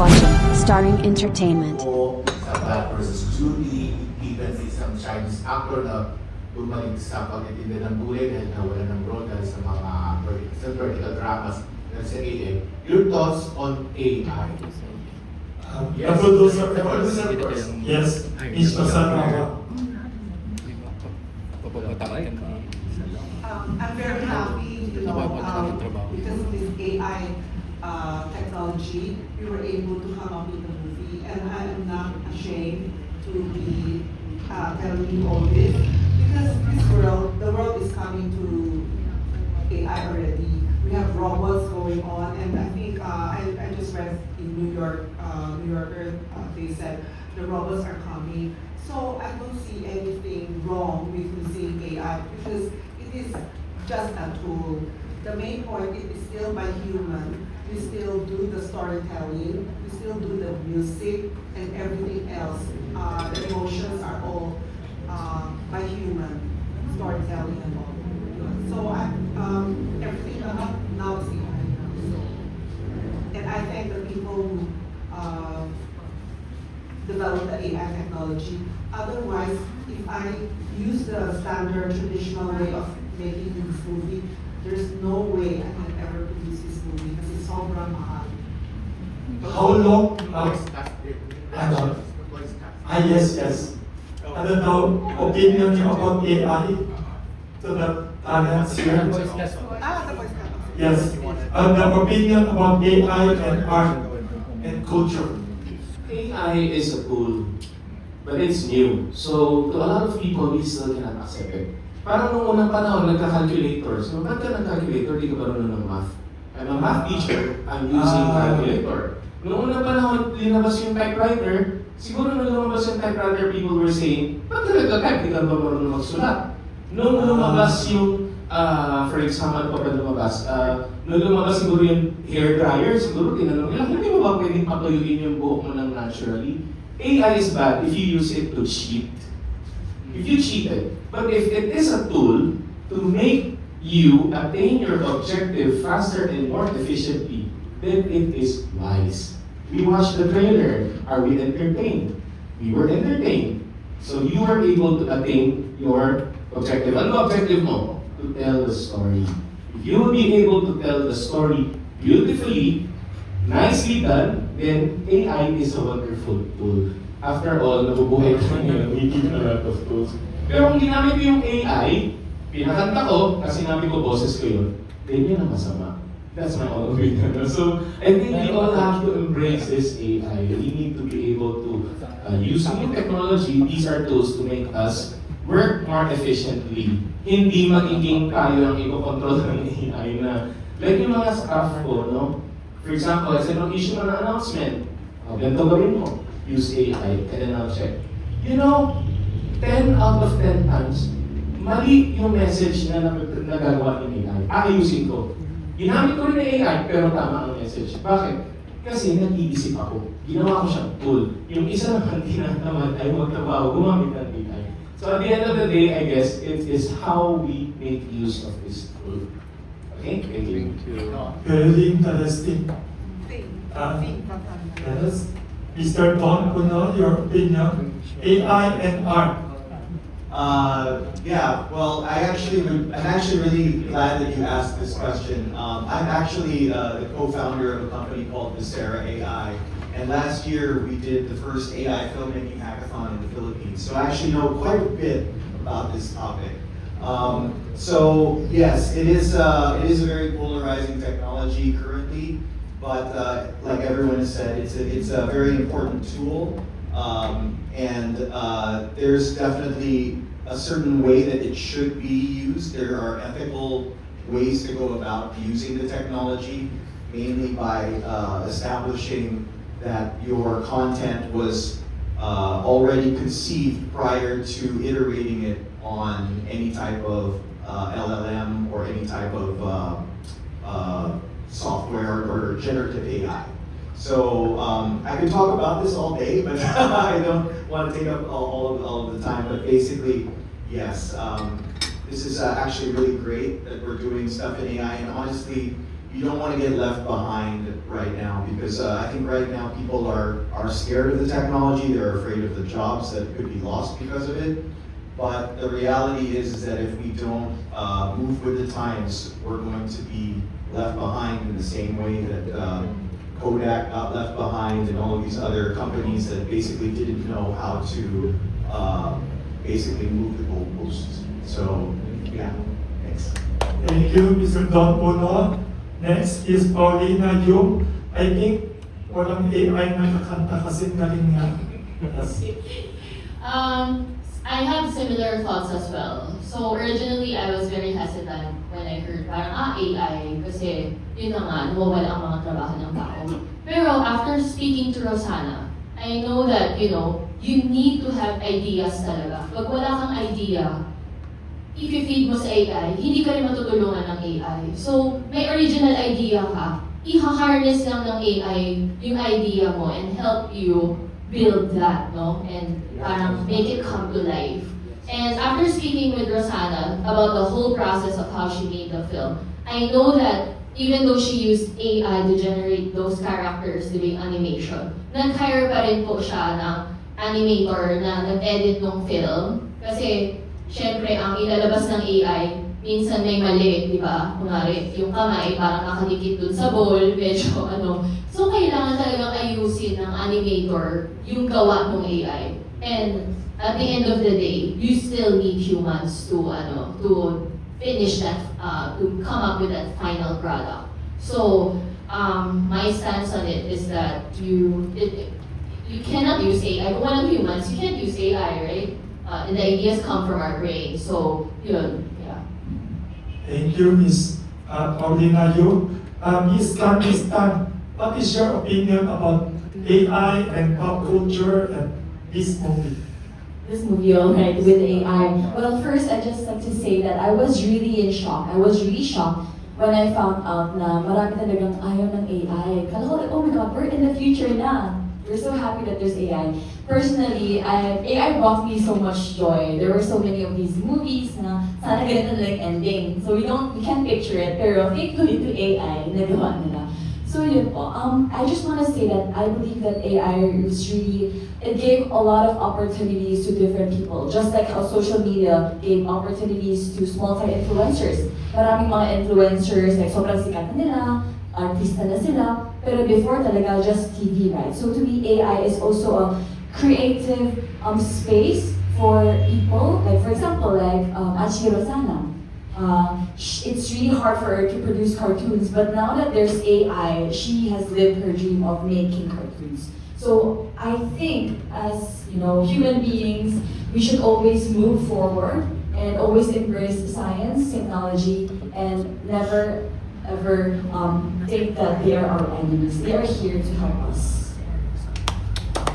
watching Starring Entertainment. O sa Bad versus Judy, even sa isang Chinese actor na bumalik sa pagtitinda ng buhay dahil nawala ng role dahil sa mga vertical dramas na sa AN. Your thoughts on AI? The producer producer first. first. Yes, Mr. Sanawa. I'm very happy, because of this AI technology, we were able to come up with a movie, and I am not ashamed to be telling you all this, because the world is coming to AI already. We have robots going on, and I think I just read in New Yorker, they said the robots are coming. So I don't see anything wrong with using AI because it is just a tool. The main point it is still by human. We still do the storytelling. We still do the music and everything else. The emotions are all by human storytelling and all. So everything now is AI. And I thank the people who develop the AI technology. Otherwise, if I use the standard traditional way of making this movie, there's no way I can ever produce this movie because it's sobrang mahal. How long? Voice casting. Yes. I don't know, opinion niyo about AI to the talents here? The voice casting. Yes, the opinion about AI and art and culture. AI is a tool, but it's new. So, to a lot of people, we still cannot accept it. Parang nung unang panahon, nagka-calculator. So, ba't ka nag-calculator? Di ka marunong ng math. I'm a math teacher, I'm using calculator. Noong unang panahon, linabas yung typewriter, siguro nung lumabas yung typewriter, people were saying, ba't ka nagka-type? Di ka ba marunong magsulat? Nung lumabas yung, for example, pa lumabas, nung lumabas siguro yung hair dryer, siguro tinanong nila, hindi mo ba pwedeng patuyuin yung buhok mo ng naturally? AI is bad if you use it to cheat. If you cheated. But if it is a tool to make you attain your objective faster and more efficiently, then it is wise. We watched the trailer. Are we entertained? We were entertained. So you were able to attain your objective. Ano objective mo? To tell the story. If you will be able to tell the story beautifully, nicely done, then AI is a wonderful tool. After all, nabubuhay ka ngayon, we give a lot of tools. Pero kung ginamit ko yung AI, pinakanta ko, kasi sinabi ko boses ko yun, then yun ang masama. That's my own opinion. So, I think we all have to embrace this AI. We need to be able to use new technology. These are tools to make us work more efficiently. Hindi magiging tayo ang i-control ng AI na, like yung mga staff ko, no? For example, I said, issue ng announcement. Ganito gawin mo. Use AI, and then I'll check. You know, 10 out of 10 times, mali yung message na nagagawa ng AI. Aayusin ko. Ginamit ko rin ng AI, pero tama ang message. Bakit? Kasi nag-iisip ako. Ginawa ko siyang tool. Yung isa naman tinatamad ay magtrabaho, gumamit ng AI. So at the end of the day, I guess, it is how we make use of this tool. Okay? Thank you. Very interesting. Think. Yes. Mr. Don Puno, your opinion, AI and art. Yeah, well, I'm actually really glad that you asked this question. I'm actually the co-founder of a company called Visera AI, and last year we did the first AI filmmaking hackathon in the Philippines. So I actually know quite a bit about this topic. So yes, it is a very polarizing technology currently, but like everyone has said, it's a very important tool, and there's definitely a certain way that it should be used. There are ethical ways to go about using the technology, mainly by establishing that your content was already conceived prior to iterating it on any type of LLM or any type of software or generative AI. So I could talk about this all day, but I don't want to take up all of the time. But basically, yes, this is actually really great that we're doing stuff in AI. And honestly, you don't want to get left behind right now because I think right now people are scared of the technology. They're afraid of the jobs that could be lost because of it. But the reality is that if we don't move with the times, we're going to be left behind in the same way that Kodak got left behind and all of these other companies that basically didn't know how to basically move the goalposts. So, yeah, thanks. Thank you, Mr. Don Uno. Next is Paulina Yung. I think walang AI na nakanta kasi galing nga. Yes. I have similar thoughts as well. So originally, I was very hesitant when I heard parang AI kasi yun na nga, nawawala ang mga trabaho ng tao. Pero after speaking to Rosana, I know that, you need to have ideas talaga. Pag wala kang idea, if you feed mo sa AI, hindi ka rin matutulungan ng AI. So, may original idea ka, i-harness lang ng AI yung idea mo and help you build that, no? And parang make it come to life. And after speaking with Rosana about the whole process of how she made the film, I know that even though she used AI to generate those characters doing animation, nag-hire pa rin po siya ng animator na nag-edit ng film. Kasi, syempre, ang ilalabas ng AI, minsan may mali, di ba? Kunwari, yung kamay parang nakadikit dun sa bowl, medyo So, kailangan talagang ayusin ng animator yung gawa ng AI. And at the end of the day, you still need humans to finish that, to come up with that final product. So, my stance on it is that you cannot use AI. Kung walang humans, you can't use AI, right? And the ideas come from our brain. So, yun, yeah. Thank you, Ms. Paulina Yu. Ms. Candice Tan, what is your opinion about AI and pop culture and this movie? This movie, alright, with AI. Well, first, I just like to say that I was really in shock. I was really shocked when I found out na marami talagang ayaw ng AI. Kala ko, oh my God, we're in the future na. We're so happy that there's AI. Personally, AI brought me so much joy. There were so many of these movies na sana ganito na like ending. So we can't picture it, pero thankfully to AI, nagawa nila. So yun po, I just want to say that I believe that AI it gave a lot of opportunities to different people. Just like how social media gave opportunities to small-time influencers. Maraming mga influencers, like sobrang sikat na nila, artista na sila, pero before talaga just TV, right? So to me, AI is also a creative space for people. Like for example, like Achi Rosana. It's really hard for her to produce cartoons, but now that there's AI, she has lived her dream of making cartoons. So I think as human beings, we should always move forward and always embrace science, technology, and never ever think that they are our enemies. They are here to help us.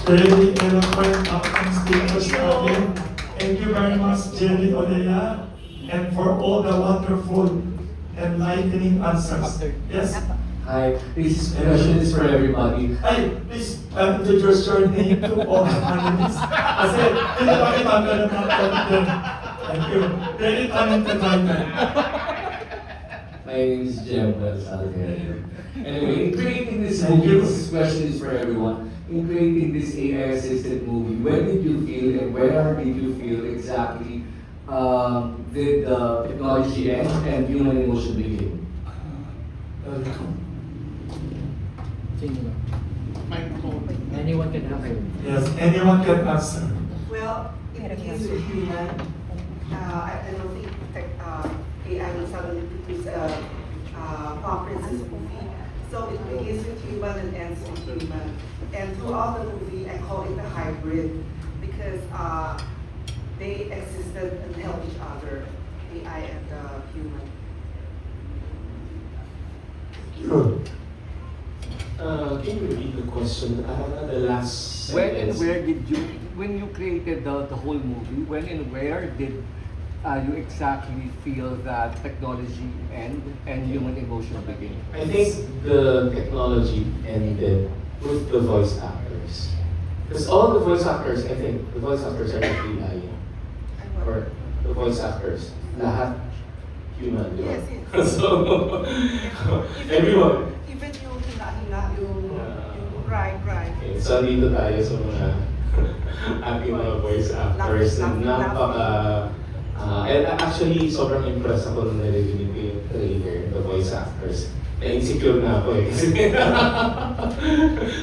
Very eloquent speakers again. Thank you very much, Jerry Olea, and for all the wonderful enlightening answers. Yes. Hi, this question is for everybody. Ay, please introduce your name to all the panelists. Kasi hindi pa kita ganun ang content. Thank you. Very talented writer. My name is Jem Salguero. Anyway, in creating this Thank movie, you. this question is for everyone. In creating this AI-assisted movie, when did you feel and where did you feel exactly did the technology end and human emotion begin? Anyone can have it. Yes, anyone can answer. Well, in the case of human, I don't think AI will suddenly produce a Pop Princess movie. So it begins with human and ends with human. And throughout the movie, I call it a hybrid because they existed and help each other, AI and human. Good. Can you repeat the question? The last When and sentence. where did you, when you created the whole movie, when and where did you exactly feel that technology end and human emotion begin? I think the technology ended with the voice actors. Because all the voice actors, I think, the voice actors are not AI. Or the voice actors, lahat human, di ba? Yes, yes. So, everyone. Even yung hina-hina, yung right. Okay, so dito tayo sa mga ating mga voice actors na napaka and actually sobrang impressed ako nung narinig ko yung trailer, the voice actors. Na-insecure na ako eh kasi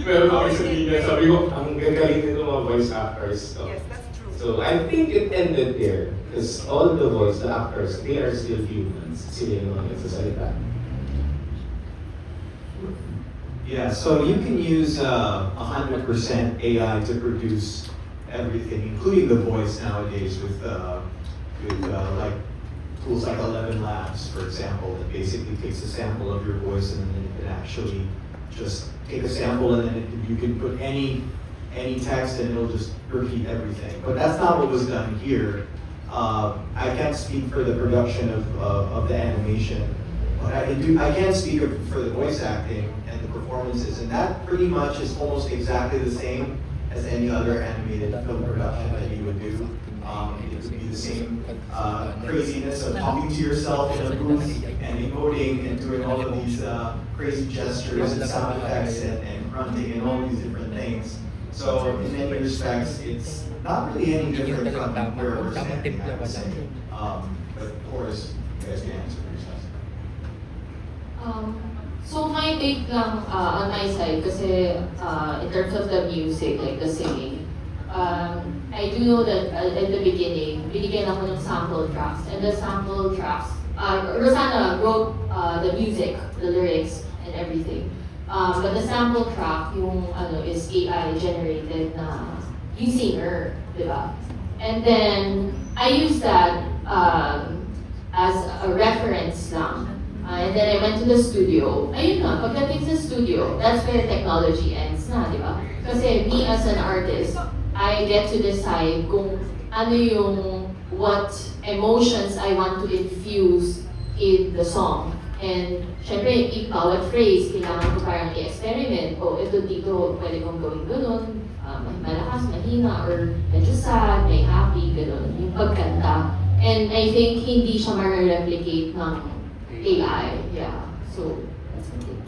meron ako sabihin niya, sabi ko, ang gagaling nito mga voice actors. So, Yes, that's true. so I think it ended there because all the actors, they are still humans. Sila yung mga nagsasalita. Yeah, so you can use 100% AI to produce everything, including the voice nowadays with like tools like 11 Labs, for example, that basically takes a sample of your voice and then it can actually just take a sample and then you can put any text and it'll just repeat everything. But that's not what was done here. I can't speak for the production of the animation, but I can speak for the voice acting and the performances, and that pretty much is almost exactly the same as any other animated film production that you would do. It would be the same craziness of talking to yourself in a booth and emoting and doing all of these crazy gestures and sound effects and grunting and all of these different things. So in many respects, it's not really any different from where we're standing, I would say. But of course, you guys can answer yourselves. So my take lang on my side, kasi in terms of the music, like the singing, I do know that at the beginning, binigyan ako ng sample tracks. And the sample tracks, Rosana wrote the music, the lyrics, and everything. But the sample track, yung is AI generated na yung singer, di ba? And then, I use that as a reference lang. And then I went to the studio. Ayun nga, pagdating sa studio, that's where technology ends na, di ba? Kasi me as an artist, I get to decide kung ano yung what emotions I want to infuse in the song. And syempre, yung bawat phrase, kailangan ko parang i-experiment. O ito dito, pwede kong gawin ganun, malakas, mahina, or medyo sad, may happy, ganun. Yung pagkanta. And I think hindi siya ma-replicate ng AI. Yeah. So, that's my take.